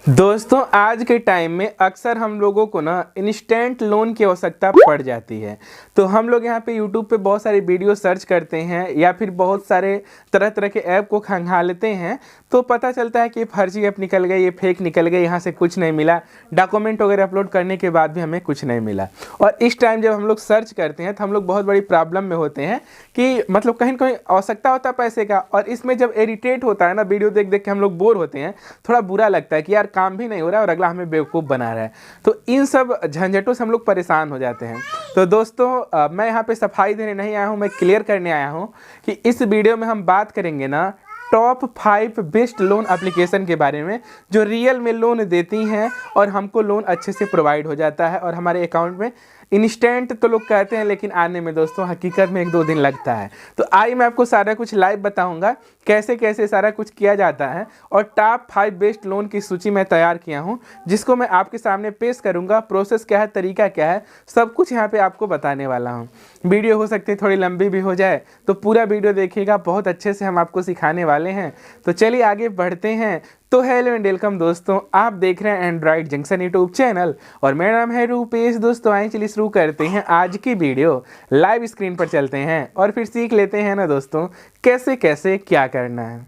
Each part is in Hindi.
दोस्तों आज के टाइम में अक्सर हम लोगों को ना इंस्टेंट लोन की आवश्यकता पड़ जाती है। तो हम लोग यहाँ पे यूट्यूब पे बहुत सारे वीडियो सर्च करते हैं या फिर बहुत सारे तरह तरह के ऐप को खंगालते हैं, तो पता चलता है कि फर्जी ऐप निकल गए, ये फेक निकल गए, यहाँ से कुछ नहीं मिला, डॉक्यूमेंट वगैरह अपलोड करने के बाद भी हमें कुछ नहीं मिला। और इस टाइम जब हम लोग सर्च करते हैं तो हम लोग बहुत बड़ी प्रॉब्लम में होते हैं कि मतलब कहीं ना कहीं आवश्यकता होता है पैसे का, और इसमें जब इरिटेट होता है ना, वीडियो देख देख के हम लोग बोर होते हैं, थोड़ा बुरा लगता है कि यार काम भी नहीं हो रहा है और अगला हमें बेवकूफ़ बना रहा है। तो इन सब झंझटों से हम लोग परेशान हो जाते हैं। तो दोस्तों मैं यहाँ पे सफाई देने नहीं आया हूँ, मैं क्लियर करने आया हूँ कि इस वीडियो में हम बात करेंगे ना टॉप 5 बेस्ट लोन एप्लीकेशन के बारे में, जो रियल में लोन देती हैं और हमको लोन अच्छे से प्रोवाइड हो जाता है और हमारे अकाउंट में इंस्टेंट तो लोग कहते हैं, लेकिन आने में दोस्तों हकीकत में 1-2 दिन लगता है। तो आइए मैं आपको सारा कुछ लाइव बताऊंगा कैसे कैसे सारा कुछ किया जाता है, और टॉप 5 बेस्ट लोन की सूची मैं तैयार किया हूं जिसको मैं आपके सामने पेश करूंगा। प्रोसेस क्या है, तरीका क्या है, सब कुछ यहाँ पे आपको बताने वाला हूँ। वीडियो हो सकती है थोड़ी लंबी भी हो जाए, तो पूरा वीडियो देखिएगा, बहुत अच्छे से हम आपको सिखाने वाले हैं। तो चलिए आगे बढ़ते हैं। तो हेलो एंड वेलकम दोस्तों, आप देख रहे हैं एंड्रॉइड जंक्शन यूट्यूब चैनल और मेरा नाम है रूपेश। दोस्तों आइए चलिए शुरू करते हैं आज की वीडियो। लाइव स्क्रीन पर चलते हैं और फिर सीख लेते हैं ना दोस्तों कैसे कैसे क्या करना है।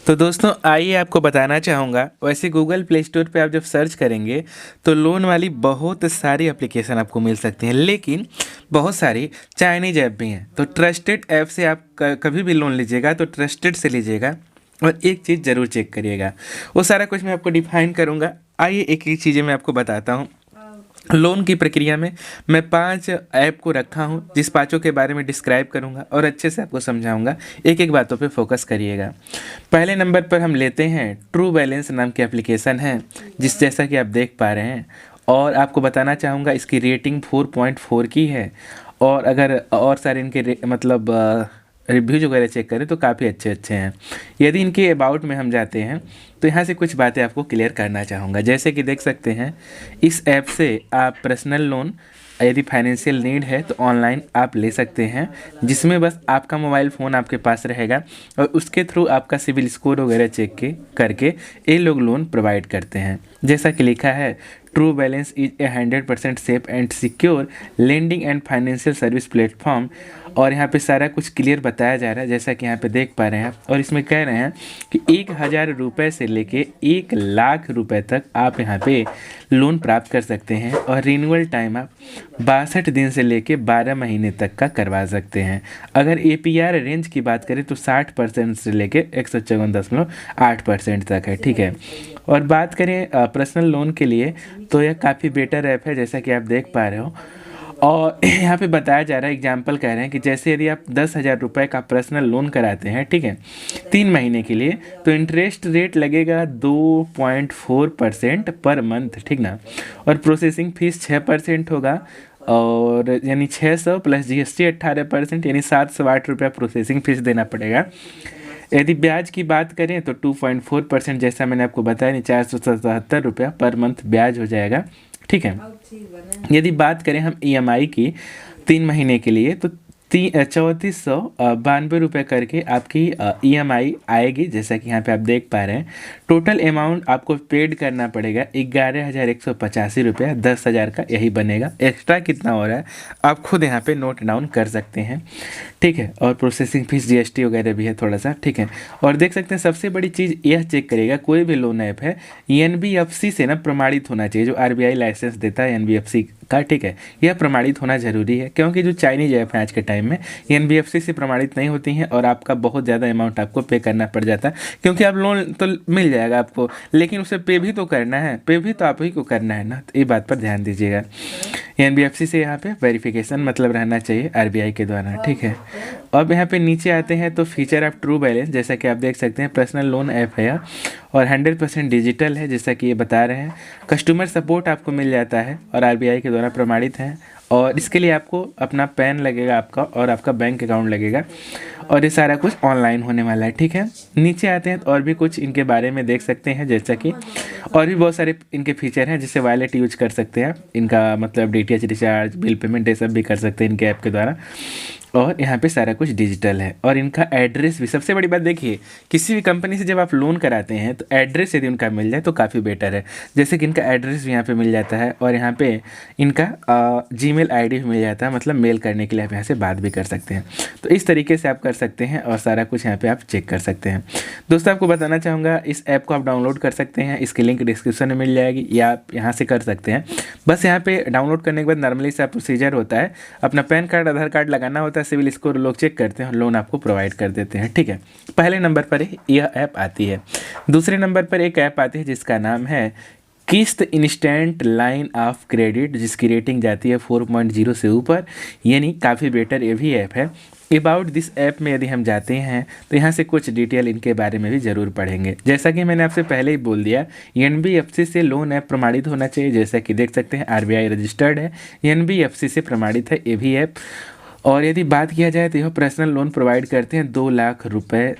तो दोस्तों आइए आपको बताना चाहूँगा, वैसे गूगल प्ले स्टोर पे आप जब सर्च करेंगे तो लोन वाली बहुत सारी एप्लीकेशन आपको मिल सकती हैं, लेकिन बहुत सारी चाइनीज ऐप भी हैं। तो ट्रस्टेड ऐप से आप कभी भी लोन लीजिएगा तो ट्रस्टेड से लीजिएगा, और एक चीज़ ज़रूर चेक करिएगा, वो सारा कुछ मैं आपको डिफाइन करूँगा। आइए एक एक चीज़ें मैं आपको बताता हूँ। लोन की प्रक्रिया में मैं 5 ऐप को रखा हूँ, जिस पाँचों के बारे में डिस्क्राइब करूँगा और अच्छे से आपको समझाऊँगा। एक एक बातों पे फोकस करिएगा। पहले नंबर पर हम लेते हैं ट्रू बैलेंस नाम की एप्लीकेशन है, जिस जैसा कि आप देख पा रहे हैं, और आपको बताना चाहूँगा इसकी रेटिंग 4.4 की है, और अगर और सारे इनके मतलब रिव्यूज वगैरह चेक करें तो काफ़ी अच्छे हैं। यदि इनके अबाउट में हम जाते हैं तो यहाँ से कुछ बातें आपको क्लियर करना चाहूँगा। जैसे कि देख सकते हैं, इस ऐप से आप पर्सनल लोन यदि फाइनेंशियल नीड है तो ऑनलाइन आप ले सकते हैं, जिसमें बस आपका मोबाइल फ़ोन आपके पास रहेगा और उसके थ्रू आपका सिविल स्कोर वगैरह चेक करके ये लोग लोन प्रोवाइड करते हैं। जैसा कि लिखा है, true balance is a 100% safe and secure lending and financial service platform. और यहाँ पे सारा कुछ क्लियर बताया जा रहा है, जैसा कि यहाँ पे देख पा रहे हैं। और इसमें कह रहे हैं कि 1000 रुपये से लेके 1 लाख रुपए तक आप यहाँ पे लोन प्राप्त कर सकते हैं, और रिन्यूअल टाइम आप 62 दिन से लेके 12 महीने तक का करवा सकते हैं। अगर APR रेंज की बात करें तो 60% से लेके 154.8% तक है, ठीक है। और बात करें पर्सनल लोन के लिए तो यह काफ़ी बेटर ऐप है, जैसा कि आप देख पा रहे हो। और यहाँ पे बताया जा रहा है, एग्जांपल कह रहे हैं कि जैसे यदि आप 10,000 रुपये का पर्सनल लोन कराते हैं, ठीक है, 3 महीने के लिए, तो इंटरेस्ट रेट लगेगा 2.4% पर मंथ, ठीक ना। और प्रोसेसिंग फ़ीस 6% होगा, और यानी 600 प्लस GST 18%, यानी 708 रुपया प्रोसेसिंग फ़ीस देना पड़ेगा। यदि ब्याज की बात करें तो 2.4%, जैसा मैंने आपको बताया, नहीं 477 रुपया पर मंथ ब्याज हो जाएगा, ठीक है। यदि बात करें हम EMI की 3 महीने के लिए तो 3492 रुपये करके आपकी EMI आएगी, जैसा कि यहाँ पे आप देख पा रहे हैं। टोटल अमाउंट आपको पेड करना पड़ेगा 11,185 रुपया, 10,000 का यही बनेगा। एक्स्ट्रा कितना हो रहा है आप खुद यहाँ पे नोट डाउन कर सकते हैं, ठीक है। और प्रोसेसिंग फीस GST वगैरह भी है थोड़ा सा, ठीक है। और देख सकते हैं सबसे बड़ी चीज़ यह चेक करेगा, कोई भी लोन ऐप है NBFC से ना प्रमाणित होना चाहिए, जो RBI लाइसेंस देता है NBFC का, ठीक है। यह प्रमाणित होना जरूरी है, क्योंकि जो चाइनीज ऐप है आज के टाइम में NBFC से प्रमाणित नहीं होती हैं, और आपका बहुत ज़्यादा अमाउंट आपको पे करना पड़ जाता है। क्योंकि आप लोन तो मिल जाएगा आपको, लेकिन उसे पे भी तो करना है, पे भी तो आप ही को करना है ना, तो ये बात पर ध्यान दीजिएगा। NBFC से यहाँ पे वेरिफिकेशन मतलब रहना चाहिए RBI के द्वारा, ठीक है। अब यहाँ पे नीचे आते हैं तो फीचर ऑफ ट्रू बैलेंस, जैसा कि आप देख सकते हैं, पर्सनल लोन ऐप है और 100% डिजिटल है, जैसा कि ये बता रहे हैं। कस्टमर सपोर्ट आपको मिल जाता है और RBI के द्वारा प्रमाणित है, और इसके लिए आपको अपना पैन लगेगा आपका, और आपका बैंक अकाउंट लगेगा, और ये सारा कुछ ऑनलाइन होने वाला है, ठीक है। नीचे आते हैं तो और भी कुछ इनके बारे में देख सकते हैं, जैसा कि और भी बहुत सारे इनके फीचर हैं, जिससे वॉलेट यूज कर सकते हैं, इनका मतलब DTH रिचार्ज, बिल पेमेंट, ये सब भी कर सकते हैं इनके ऐप के द्वारा। और यहाँ पे सारा कुछ डिजिटल है। और इनका एड्रेस भी, सबसे बड़ी बात देखिए, किसी भी कंपनी से जब आप लोन कराते हैं तो एड्रेस यदि उनका मिल जाए तो काफ़ी बेटर है। जैसे कि इनका एड्रेस भी यहाँ पे मिल जाता है और यहाँ पे इनका जीमेल आईडी भी मिल जाता है, मतलब मेल करने के लिए आप यहाँ से बात भी कर सकते हैं। तो इस तरीके से आप कर सकते हैं और सारा कुछ यहाँ पर आप चेक कर सकते हैं। दोस्तों आपको बताना चाहूँगा, इस ऐप को आप डाउनलोड कर सकते हैं, इसकी लिंक डिस्क्रिप्शन में मिल जाएगी या आप यहाँ से कर सकते हैं। बस यहाँ पे डाउनलोड करने के बाद नॉर्मली सा प्रोसीजर होता है, अपना पैन कार्ड आधार कार्ड लगाना होता है, सिविल स्कोर लोग चेक करते हैं और लोन आपको प्रोवाइड कर देते हैं। ठीक है, पहले नंबर पर यह ऐप आती है। दूसरे नंबर पर एक ऐप आती है जिसका नाम है किस्त इंस्टेंट लाइन ऑफ क्रेडिट, जिसकी रेटिंग जाती है 4.0 से ऊपर, यानी काफ़ी बेटर ये भी ऐप है। अबाउट दिस ऐप में यदि हम जाते हैं तो यहाँ से कुछ डिटेल इनके बारे में भी ज़रूर पढ़ेंगे। जैसा कि मैंने आपसे पहले ही बोल दिया, NBFC से लोन ऐप प्रमाणित होना चाहिए। जैसा कि देख सकते हैं RBI रजिस्टर्ड है, NBFC से प्रमाणित है ये भी ऐप। और यदि बात किया जाए तो यह पर्सनल लोन प्रोवाइड करते हैं 2 लाख रुपए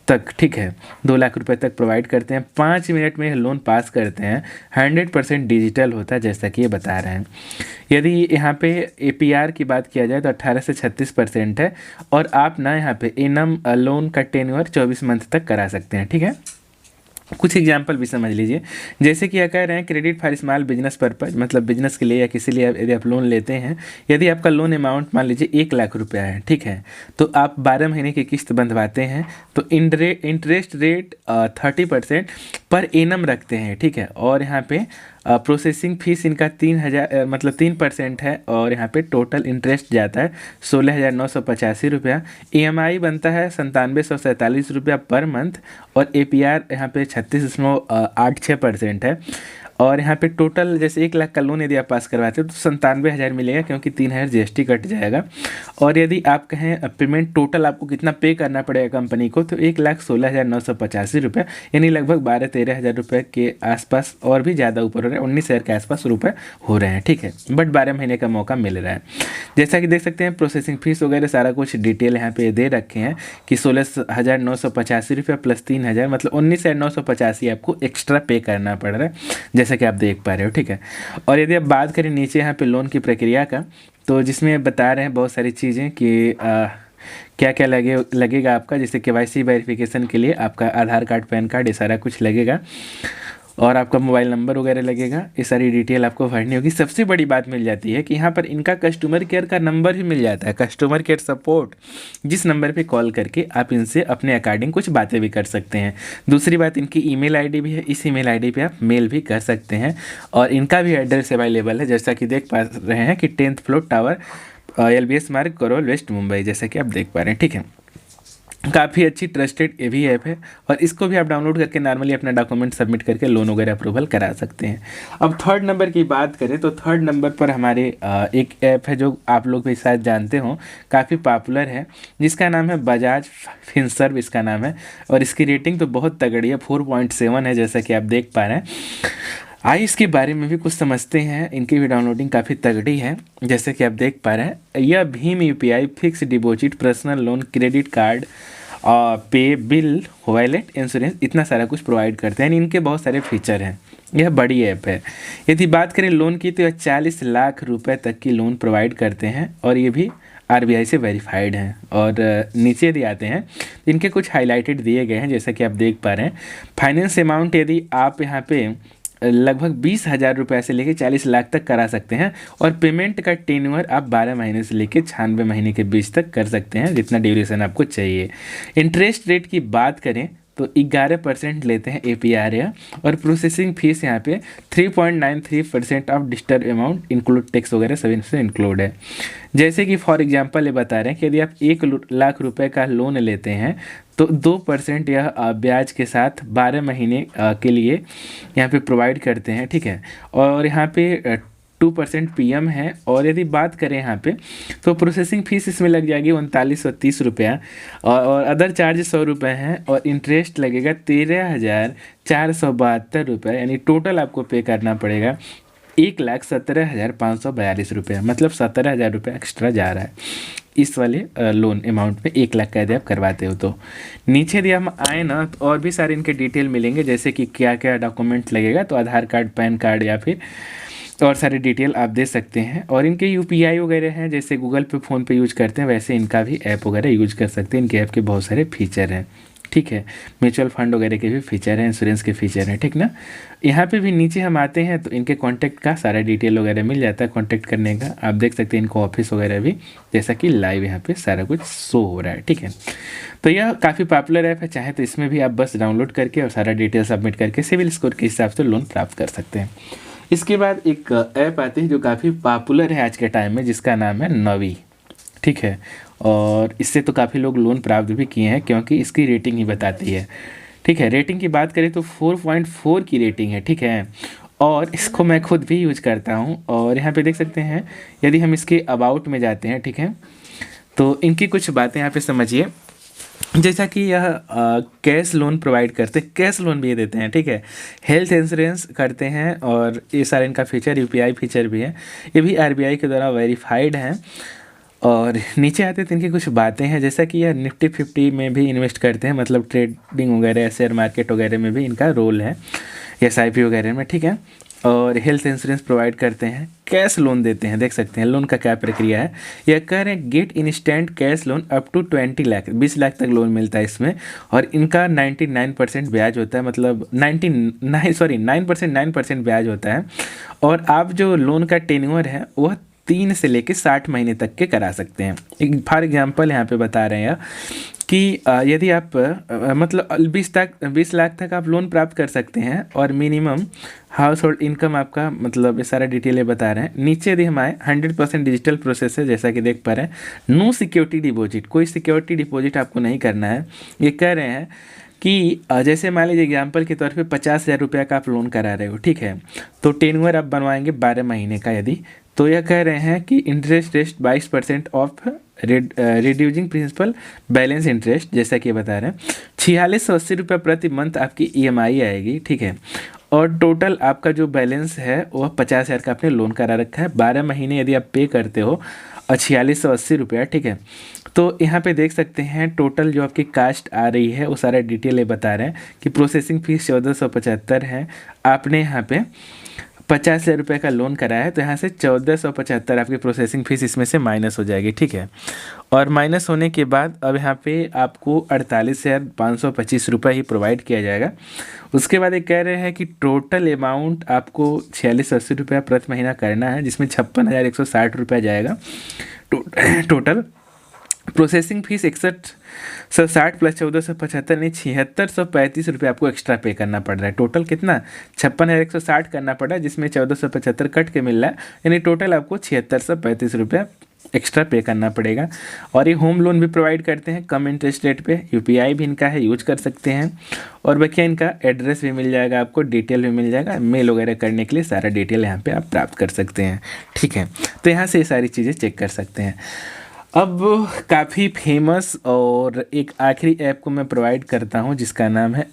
तक। ठीक है, 2 लाख रुपए तक प्रोवाइड करते हैं। 5 मिनट में यह लोन पास करते हैं। 100% डिजिटल होता है जैसा कि ये बता रहे हैं। यदि यहाँ पे APR की बात किया जाए तो 18 से 36% है। और आप ना यहाँ पे इनम लोन का टेन्योर 24 मंथ तक करा सकते हैं। ठीक है, कुछ एग्जाम्पल भी समझ लीजिए। जैसे कि क्या कह रहे हैं, credit for small business purpose, मतलब बिजनेस के लिए या किसी लिए यदि आप लोन लेते हैं, यदि आपका लोन अमाउंट मान लीजिए 1 लाख रुपया है, ठीक है, तो आप 12 महीने की किस्त बंधवाते हैं तो इंटरेस्ट रेट 30% पर एनम रखते हैं। ठीक है, और यहाँ पे प्रोसेसिंग फीस इनका 3% है और यहाँ पे टोटल इंटरेस्ट जाता है 16,985 रुपया। EMI बनता है 9747 रुपया पर मंथ और APR यहाँ पे 36.86% है। और यहाँ पे टोटल जैसे 1 लाख का लोन यदि आप पास करवाते हो तो 97,000 मिलेगा, क्योंकि 3,000 GST कट जाएगा। और यदि आप कहें पेमेंट टोटल आपको कितना पे करना पड़ेगा कंपनी को, तो 1,16,985 रुपये, यानी लगभग 12-13 हज़ार रुपये के आसपास, और भी ज़्यादा ऊपर हो रहा है, 19,000 के आसपास रुपये हो रहे हैं। ठीक है, बट 12 महीने का मौका मिल रहा है। जैसा कि देख सकते हैं प्रोसेसिंग फीस वगैरह सारा कुछ डिटेल यहाँ पे दे रखे हैं कि 16,985 रुपया प्लस 3,000, मतलब 19,985 आपको एक्स्ट्रा पे करना पड़ रहा है, जैसा कि आप देख पा रहे हो। ठीक है, और यदि आप बात करें नीचे यहाँ पे लोन की प्रक्रिया का, तो जिसमें बता रहे हैं बहुत सारी चीज़ें कि क्या क्या लगेगा आपका। जैसे KYC वेरिफिकेशन के लिए आपका आधार कार्ड, पैन कार्ड, ये सारा कुछ लगेगा और आपका मोबाइल नंबर वगैरह लगेगा। ये सारी डिटेल आपको भरनी होगी। सबसे बड़ी बात मिल जाती है कि यहाँ पर इनका कस्टमर केयर का नंबर भी मिल जाता है, कस्टमर केयर सपोर्ट, जिस नंबर पे कॉल करके आप इनसे अपने अकॉर्डिंग कुछ बातें भी कर सकते हैं। दूसरी बात, इनकी ईमेल आईडी भी है, इस ईमेल आईडी पे आप मेल भी कर सकते हैं। और इनका भी एड्रेस अवेलेबल है, जैसा कि देख पा रहे हैं कि 10th फ्लोर टावर, LBS मार्ग, करोल वेस्ट, मुंबई, जैसा कि आप देख पा रहे हैं। ठीक है, काफ़ी अच्छी ट्रस्टेड ये भी ऐप है और इसको भी आप डाउनलोड करके नॉर्मली अपना डॉक्यूमेंट सबमिट करके लोन वगैरह अप्रूवल करा सकते हैं। अब थर्ड नंबर की बात करें तो थर्ड नंबर पर हमारे एक ऐप है जो आप लोग भी शायद जानते हो, काफ़ी पॉपुलर है, जिसका नाम है बजाज फिनसर्व, इसका नाम है। और इसकी रेटिंग तो बहुत तगड़ी है, 4.7 है, जैसा कि आप देख पा रहे हैं। आइए इसके बारे में भी कुछ समझते हैं। इनकी भी डाउनलोडिंग काफ़ी तगड़ी है, जैसे कि आप देख पा रहे हैं। यह Bhim UPI, fix deposit, personal loan, credit card, पे बिल, वॉलेट, इंश्योरेंस, इतना सारा कुछ प्रोवाइड करते हैं। इनके बहुत सारे फीचर हैं, यह बड़ी ऐप है। यदि बात करें लोन की तो यह 40 लाख रुपए तक की लोन प्रोवाइड करते हैं और ये भी RBI से वेरीफाइड हैं। और नीचे यदि आते हैं तो इनके कुछ हाईलाइटेड दिए गए हैं, जैसा कि आप देख पा रहे हैं। फाइनेंस अमाउंट यदि आप यहाँ पे लगभग 20,000 रुपये से लेकर 40 लाख तक करा सकते हैं और पेमेंट का टेन्योर आप 12 महीने से लेकर 96 महीने के बीच तक कर सकते हैं, जितना ड्यूरेशन आपको चाहिए। इंटरेस्ट रेट की बात करें तो 11% लेते हैं APR या, और प्रोसेसिंग फीस यहाँ पे 3.93% of disturb amount include tax वगैरह सभी से इंक्लूड है। जैसे कि फॉर एग्जांपल ये बता रहे हैं कि यदि आप 1 लाख रुपए का लोन लेते हैं तो 2% यह ब्याज के साथ 12 महीने के लिए यहाँ पे प्रोवाइड करते हैं। ठीक है, और यहाँ पे 2% PM है। और यदि बात करें यहाँ पे तो प्रोसेसिंग फीस इसमें लग जाएगी 3930 रुपया और अदर चार्ज 100 रुपये हैं और इंटरेस्ट लगेगा 13,472 रुपये, यानी टोटल आपको पे करना पड़ेगा 1,17,542 रुपये, मतलब 17,000 रुपये एक्स्ट्रा जा रहा है इस वाले लोन अमाउंट में। 1 लाख का यदि आप करवाते हो तो नीचे यदि हम आए ना तो और भी सारे इनके डिटेल मिलेंगे, जैसे कि क्या क्या डॉक्यूमेंट लगेगा। तो आधार कार्ड, पैन कार्ड या फिर और सारी डिटेल आप दे सकते हैं। और इनके यूपीआई वगैरह हैं, जैसे गूगल पे फ़ोन पे यूज करते हैं वैसे इनका भी ऐप वगैरह यूज कर सकते हैं। इनके ऐप के बहुत सारे फीचर हैं, ठीक है। म्यूचुअल फंड वगैरह के भी फीचर हैं, इंश्योरेंस के फीचर हैं, ठीक ना। यहाँ पे भी नीचे हम आते हैं तो इनके कॉन्टैक्ट का सारा डिटेल वगैरह मिल जाता है, कॉन्टैक्ट करने का। आप देख सकते हैं इनको ऑफिस वगैरह भी, जैसा कि लाइव यहाँ पे सारा कुछ शो हो रहा है, ठीक है। तो यह काफ़ी पॉपुलर ऐप है, चाहे तो इसमें भी आप बस डाउनलोड करके और सारा डिटेल सबमिट करके सिविल स्कोर के हिसाब से लोन प्राप्त कर सकते हैं। इसके बाद एक ऐप आती है जो काफ़ी पॉपुलर है आज के टाइम में, जिसका नाम है नवी, ठीक है। और इससे तो काफ़ी लोग लोन प्राप्त भी किए हैं, क्योंकि इसकी रेटिंग ही बताती है, ठीक है। रेटिंग की बात करें तो 4.4 की रेटिंग है, ठीक है। और इसको मैं खुद भी यूज करता हूँ। और यहाँ पे देख सकते हैं, यदि हम इसके अबाउट में जाते हैं, ठीक है, तो इनकी कुछ बातें यहाँ पे समझिए। जैसा कि यह कैश लोन प्रोवाइड करते हैं, कैश लोन भी ये देते हैं, ठीक है। हेल्थ इंश्योरेंस करते हैं, और ये सारे इनका फीचर यूपीआई फीचर भी है। ये भी आरबीआई के द्वारा वेरीफाइड हैं। और नीचे आते तो इनकी कुछ बातें हैं, जैसा कि यह निफ्टी 50 में भी इन्वेस्ट करते हैं, मतलब ट्रेडिंग वगैरह शेयर मार्केट वगैरह में भी इनका रोल है, एसआईपी वगैरह में, ठीक है। और हेल्थ इंश्योरेंस प्रोवाइड करते हैं, कैश लोन देते हैं, देख सकते हैं लोन का क्या प्रक्रिया है। यह कह रहे हैं get instant cash loan up to 20 lakh, 20 lakh तक लोन मिलता है इसमें। और इनका 99% ब्याज होता है, मतलब 9% ब्याज होता है। और आप जो लोन का टेन्योर है वह 3 से लेकर 60 महीने तक के करा सकते हैं। एक फॉर एग्जांपल यहाँ पे बता रहे हैं कि यदि आप मतलब 20 लाख तक आप लोन प्राप्त कर सकते हैं, और मिनिमम हाउस होल्ड इनकम आपका, मतलब ये सारा डिटेल बता रहे हैं। नीचे यदि हम आए, 100% डिजिटल प्रोसेस है, जैसा कि देख पा रहे हैं। नो सिक्योरिटी डिपॉजिट, कोई सिक्योरिटी डिपॉजिट आपको नहीं करना है। ये कह रहे हैं कि जैसे मान लीजिए एग्जाम्पल के तौर पे 50,000 रुपये का आप लोन करा रहे हो, ठीक है। तो टेन्योर आप बनवाएंगे 12 महीने का यदि, तो यह कह रहे हैं कि interest rate 22% of reducing principal balance interest, जैसा कि बता रहे हैं। 4680 रुपये प्रति मंथ आपकी ईएमआई आएगी, ठीक है। और टोटल आपका जो बैलेंस है वह 50,000 का आपने लोन करा रखा है। 12 महीने यदि आप पे करते हो 4680 रुपया, ठीक है। तो यहाँ पे देख सकते हैं टोटल जो आपकी कास्ट आ रही है वो सारा डिटेल ये बता रहे हैं कि प्रोसेसिंग फीस 1475 है। आपने यहाँ पे 50,000 रुपये का लोन कराया है, तो यहाँ से 1475 आपकी प्रोसेसिंग फीस इसमें से माइनस हो जाएगी, ठीक है। और माइनस होने के बाद अब यहाँ पे आपको 48,525 रुपये ही प्रोवाइड किया जाएगा। उसके बाद ये कह रहे हैं कि टोटल अमाउंट आपको 4680 रुपया प्रति महीना करना है, जिसमें 56,160 रुपया जाएगा टोटल। प्रोसेसिंग फीस 6160 प्लस 1475 नहीं 7635 रुपये आपको एक्स्ट्रा पे करना पड़ रहा है। टोटल कितना 56,160 करना पड़ रहा है, जिसमें 1475 कट के मिल रहा है, यानी टोटल आपको 7635 रुपये एक्स्ट्रा पे करना पड़ेगा। और ये होम लोन भी प्रोवाइड करते हैं कम इंटरेस्ट रेट पे। यूपीआई भी इनका है, यूज कर सकते हैं। और बाकी इनका एड्रेस भी मिल जाएगा, आपको डिटेल भी मिल जाएगा, मेल वगैरह करने के लिए सारा डिटेल यहाँ पे आप प्राप्त कर सकते हैं, ठीक है। तो यहाँ से ये सारी चीज़ें चेक कर सकते हैं। अब काफ़ी फेमस और एक आखिरी ऐप को मैं प्रोवाइड करता हूँ, जिसका नाम है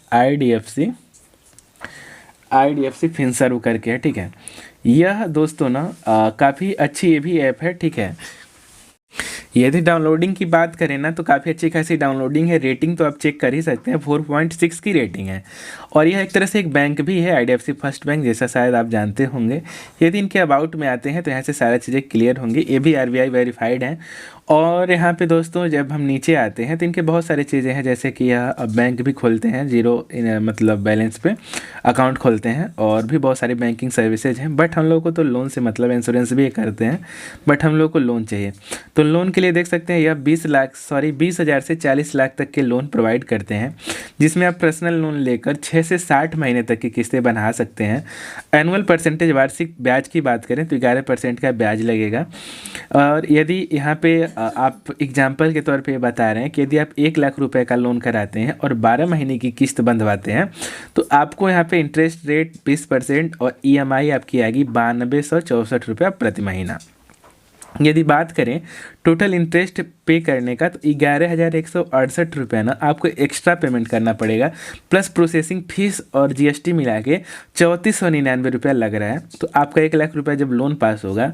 IDFC फिनसर्व करके है, ठीक है। यह दोस्तों ना काफ़ी अच्छी ये भी ऐप है, ठीक है। यदि डाउनलोडिंग की बात करें ना तो काफ़ी अच्छी खासी डाउनलोडिंग है। रेटिंग तो आप चेक कर ही सकते हैं, 4.6 की रेटिंग है। और यह एक तरह से एक बैंक भी है, IDFC फर्स्ट बैंक, जैसा शायद आप जानते होंगे। यदि इनके अबाउट में आते हैं तो यहाँ से सारी चीज़ें क्लियर होंगी। ये भी RBI वेरीफाइड हैं। और यहाँ पे दोस्तों जब हम नीचे आते हैं तो इनके बहुत सारी चीज़ें हैं, जैसे कि यह बैंक भी खोलते हैं, जीरो मतलब बैलेंस पे अकाउंट खोलते हैं, और भी बहुत सारी बैंकिंग सर्विसेज हैं। बट हम लोगों को तो लोन से मतलब, इंश्योरेंस भी करते हैं, बट हम लोग को लोन चाहिए। तो लोन के लिए देख सकते हैं यह 20,000 से 40 लाख तक के लोन प्रोवाइड करते हैं, जिसमें आप पर्सनल लोन लेकर 6 से 60 महीने तक की किस्तें बना सकते हैं। एनुअल परसेंटेज वार्षिक ब्याज की बात करें तो 11% का ब्याज लगेगा। और यदि यहाँ पे आप एग्जाम्पल के तौर पे बता रहे हैं कि यदि आप 1 लाख रुपए का लोन कराते हैं और 12 महीने की किस्त बंधवाते हैं, तो आपको यहाँ पे इंटरेस्ट रेट 20% और EMI आपकी आएगी 9264 रुपया प्रति महीना। यदि बात करें टोटल इंटरेस्ट पे करने का, तो 11,168 रुपये ना आपको एक्स्ट्रा पेमेंट करना पड़ेगा, प्लस प्रोसेसिंग फीस और GST मिला के 3499 रुपया लग रहा है। तो आपका 1 लाख रुपया जब लोन पास होगा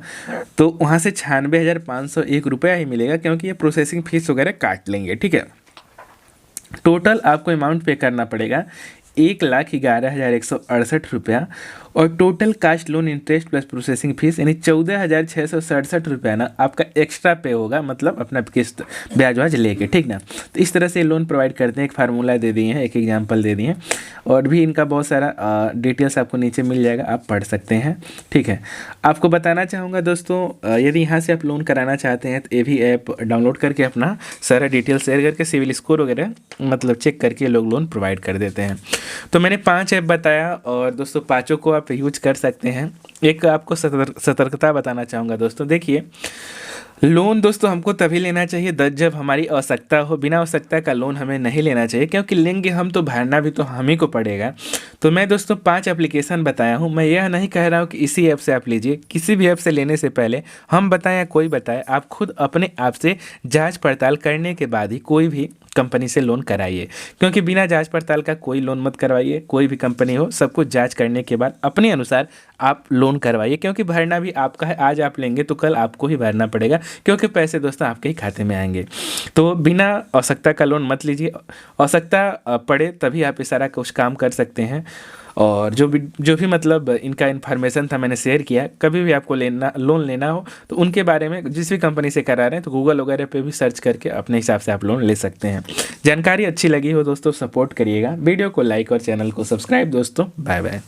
तो वहाँ से 96,501 रुपया ही मिलेगा, क्योंकि ये प्रोसेसिंग फीस वगैरह काट लेंगे, ठीक है। टोटल आपको अमाउंट पे करना पड़ेगा 1,11,168 रुपया। और total cast loan interest plus processing fees यानी 14,667 रुपया ना आपका एक्स्ट्रा पे होगा, मतलब अपना किस्त ब्याज वाज लेके, ठीक ना। तो इस तरह से लोन प्रोवाइड करते हैं। एक फार्मूला दे दिए हैं, एक एग्जाम्पल दे दिए हैं, और भी इनका बहुत सारा डिटेल्स आपको नीचे मिल जाएगा, आप पढ़ सकते हैं, ठीक है। आपको बताना चाहूँगा दोस्तों, यदि यहाँ से आप लोन कराना चाहते हैं तो ये भी ऐप डाउनलोड करके अपना सारा डिटेल शेयर करके सिविल स्कोर वगैरह मतलब चेक करके लोग लोन प्रोवाइड कर देते हैं। तो मैंने 5 ऐप बताया और दोस्तों 5 को आप यूज कर सकते हैं। एक आपको सतर्कता बताना चाहूँगा दोस्तों, देखिए लोन दोस्तों हमको तभी लेना चाहिए जब हमारी आवश्यकता हो। बिना आवश्यकता का लोन हमें नहीं लेना चाहिए, क्योंकि लेंगे हम तो भरना भी तो हम ही को पड़ेगा। तो मैं दोस्तों 5 एप्लीकेशन बताया हूँ। मैं यह नहीं कह रहा हूँ कि इसी ऐप से आप लीजिए। किसी भी ऐप से लेने से पहले हम बताएं या कोई बताए, आप खुद अपने आप से जांच पड़ताल करने के बाद ही कोई भी कंपनी से लोन कराइए, क्योंकि बिना जांच पड़ताल का कोई लोन मत करवाइए। कोई भी कंपनी हो, सब कुछ जांच करने के बाद अपने अनुसार आप लोन करवाइए, क्योंकि भरना भी आपका है। आज आप लेंगे तो कल आपको ही भरना पड़ेगा, क्योंकि पैसे दोस्तों आपके ही खाते में आएंगे। तो बिना आवश्यकता का लोन मत लीजिए। आवश्यकता पड़े तभी आप ये सारा कुछ काम कर सकते हैं। और जो भी मतलब इनका इन्फॉर्मेशन था मैंने शेयर किया। कभी भी आपको लोन लेना हो तो उनके बारे में जिस भी कंपनी से करा रहे हैं तो गूगल वगैरह पे भी सर्च करके अपने हिसाब से आप लोन ले सकते हैं। जानकारी अच्छी लगी हो दोस्तों, सपोर्ट करिएगा, वीडियो को लाइक और चैनल को सब्सक्राइब दोस्तों। Bye bye.